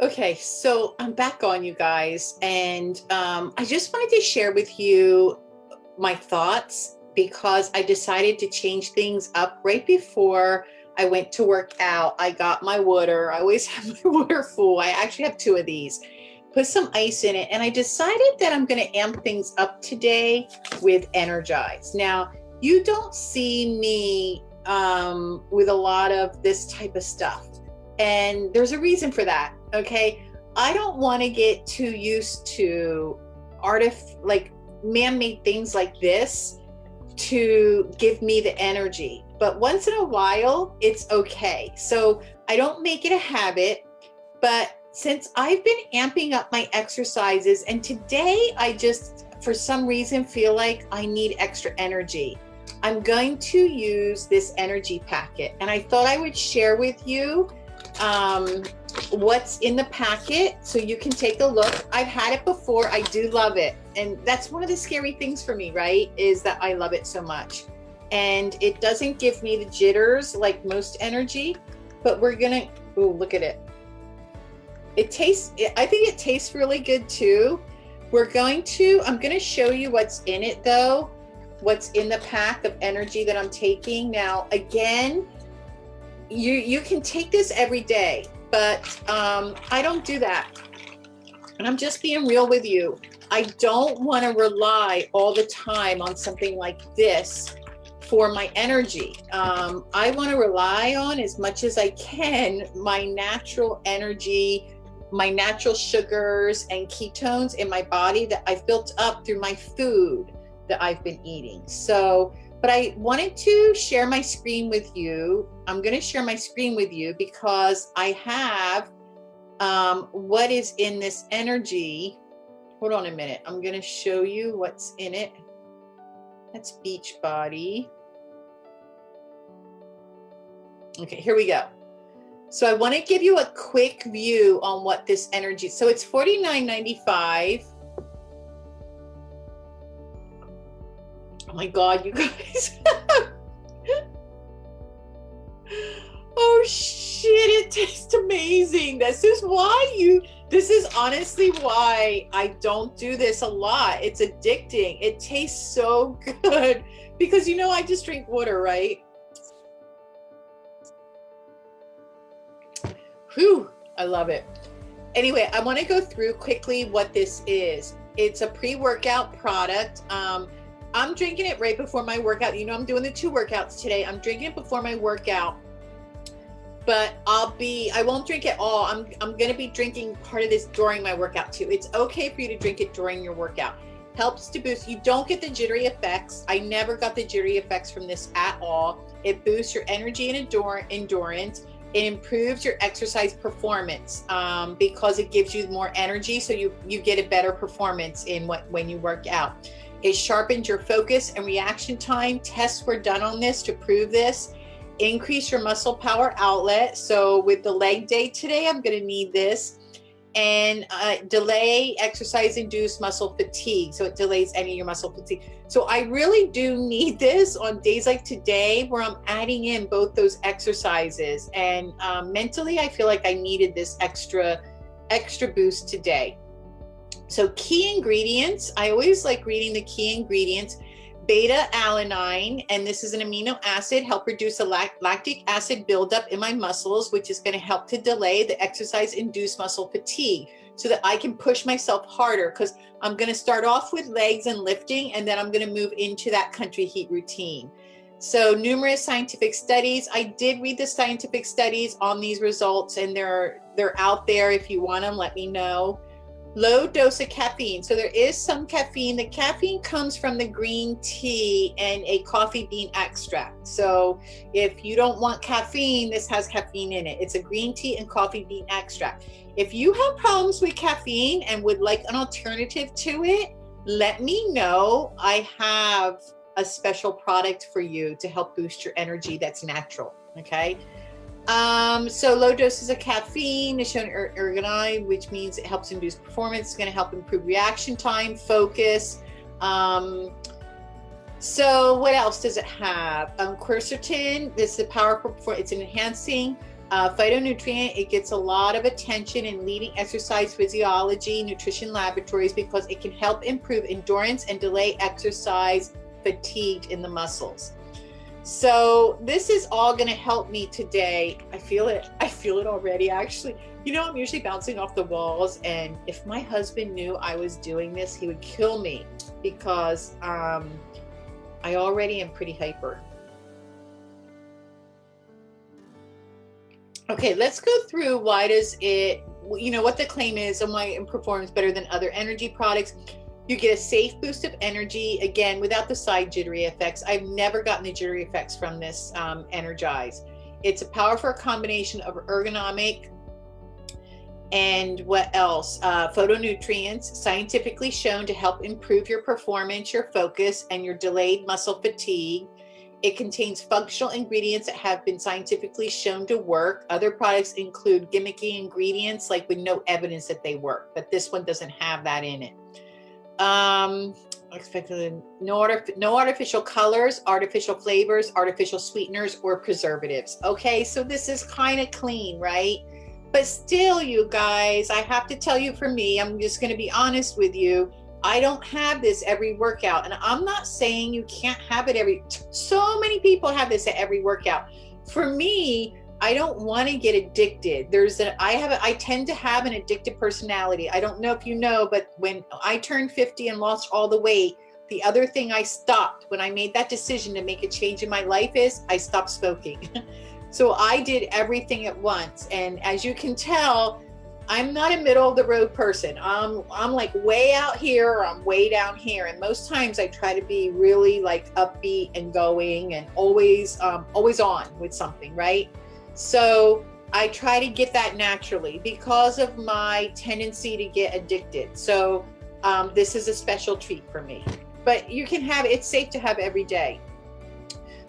Okay, so I'm back on, you guys, and I just wanted to share with you my thoughts because I decided to change things up right before I went to work out. I got my water. I always have my water full. I actually have two of these. Put some ice in it, and I decided that I'm going to amp things up today with Energize. Now, you don't see me with a lot of this type of stuff, and there's a reason for that. Okay, I don't want to get too used to like man-made things like this to give me the energy, but once in a while it's okay. So I don't make it a habit, but since I've been amping up my exercises, and today I just for some reason feel like I need extra energy, I'm going to use this energy packet, and I thought I would share with you what's in the packet so you can take a look. I've had it before. I do love it, and that's one of the scary things for me, right, is that I love it so much, and it doesn't give me the jitters like most energy. But we're gonna, oh, look at it. I think it tastes really good too. I'm gonna show you what's in it though, what's in the pack of energy that I'm taking. Now again, you can take this every day, but I don't do that. And I'm just being real with you. I don't want to rely all the time on something like this for my energy. I want to rely on, as much as I can, my natural energy, my natural sugars and ketones in my body that I've built up through my food that I've been eating. So, but I wanted to share my screen with you. I'm going to share my screen with you because I have what is in this energy. Hold on a minute. I'm going to show you what's in it. That's Beachbody. Okay, here we go. So I want to give you a quick view on what this energy. So it's $49.95. Oh my God, you guys. Oh shit, it tastes amazing. This is honestly why I don't do this a lot. It's addicting. It tastes so good because, you know, I just drink water, right? Whew, I love it. Anyway, I want to go through quickly what this is. It's a pre-workout product. I'm drinking it right before my workout. You know, I'm doing the 2 workouts today. I'm drinking it before my workout, but I won't drink it all. I'm going to be drinking part of this during my workout too. It's okay for you to drink it during your workout. Helps to boost. You don't get the jittery effects. I never got the jittery effects from this at all. It boosts your energy and endurance. It improves your exercise performance because it gives you more energy, so you get a better performance when you work out. It sharpens your focus and reaction time. Tests were done on this to prove this. Increase your muscle power outlet. So with the leg day today, I'm going to need this. And delay exercise-induced muscle fatigue. So it delays any of your muscle fatigue. So I really do need this on days like today where I'm adding in both those exercises. And mentally, I feel like I needed this extra boost today. So key ingredients, I always like reading the key ingredients. Beta-alanine, and this is an amino acid, help reduce a lactic acid buildup in my muscles, which is going to help to delay the exercise-induced muscle fatigue so that I can push myself harder, because I'm going to start off with legs and lifting, and then I'm going to move into that country heat routine. So numerous scientific studies. I did read the scientific studies on these results, and they're out there. If you want them, let me know. Low dose of caffeine. So there is some caffeine. The caffeine comes from the green tea and a coffee bean extract. So if you don't want caffeine, this has caffeine in it. It's a green tea and coffee bean extract. If you have problems with caffeine and would like an alternative to it, let me know. I have a special product for you to help boost your energy that's natural. Okay. So low doses of caffeine is shown ergonomic, which means it helps induce performance. It's going to help improve reaction time, focus. So what else does it have? Quercetin, this is the powerful, it's enhancing Phytonutrient, it gets a lot of attention in leading exercise physiology, nutrition laboratories, because it can help improve endurance and delay exercise fatigue in the muscles. So this is all going to help me today. I feel it already, actually. You know, I'm usually bouncing off the walls, and if my husband knew I was doing this, he would kill me, because I already am pretty hyper. Okay, let's go through why does it, you know, what the claim is and why it performs better than other energy products. You get a safe boost of energy, again, without the side jittery effects. I've never gotten the jittery effects from this Energize. It's a powerful combination of ergonomic and what else? Phytonutrients, scientifically shown to help improve your performance, your focus, and your delayed muscle fatigue. It contains functional ingredients that have been scientifically shown to work. Other products include gimmicky ingredients, like with no evidence that they work, but this one doesn't have that in it. Expected no artificial colors, artificial flavors, artificial sweeteners, or preservatives. Okay, so this is kind of clean, right? But still, you guys, I have to tell you, for me, I'm just going to be honest with you, I don't have this every workout. And I'm not saying you can't have it every, so many people have this at every workout. For me, I don't want to get addicted. I tend to have an addictive personality. I don't know if you know, but when I turned 50 and lost all the weight, the other thing I stopped when I made that decision to make a change in my life is I stopped smoking. So I did everything at once. And as you can tell, I'm not a middle of the road person. I'm like way out here, or I'm way down here. And most times I try to be really like upbeat and going and always on with something, right? So I try to get that naturally because of my tendency to get addicted. So this is a special treat for me, but you can have, it's safe to have every day.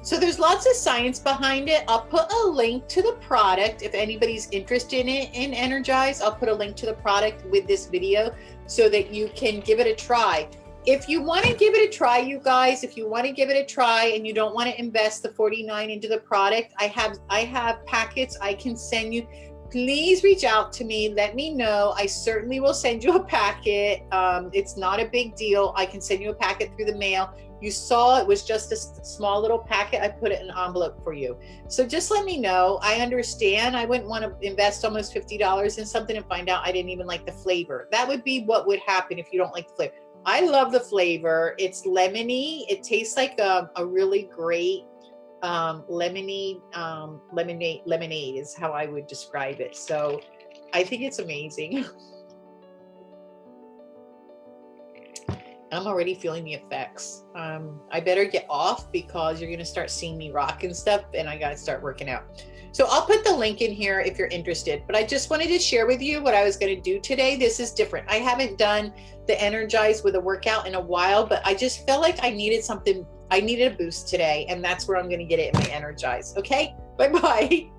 So there's lots of science behind it. I'll put a link to the product if anybody's interested in Energize. I'll put a link to the product with this video so that you can give it a try. If you want to give it a try, you guys, if you want to give it a try and you don't want to invest the $49 into the product, I have packets I can send you. Please reach out to me. Let me know. I certainly will send you a packet. It's not a big deal. I can send you a packet through the mail. You saw it was just a small little packet. I put it in an envelope for you. So just let me know. I understand. I wouldn't want to invest almost $50 in something and find out I didn't even like the flavor. That would be what would happen if you don't like the flavor. I love the flavor. It's lemony. It tastes like a really great lemonade is how I would describe it. So I think it's amazing. I'm already feeling the effects. I better get off because you're going to start seeing me rock and stuff, and I got to start working out. So I'll put the link in here if you're interested, but I just wanted to share with you what I was going to do today. This is different. I haven't done the Energize with a workout in a while, but I just felt like I needed something. I needed a boost today, and that's where I'm going to get it in my Energize. Okay, bye-bye.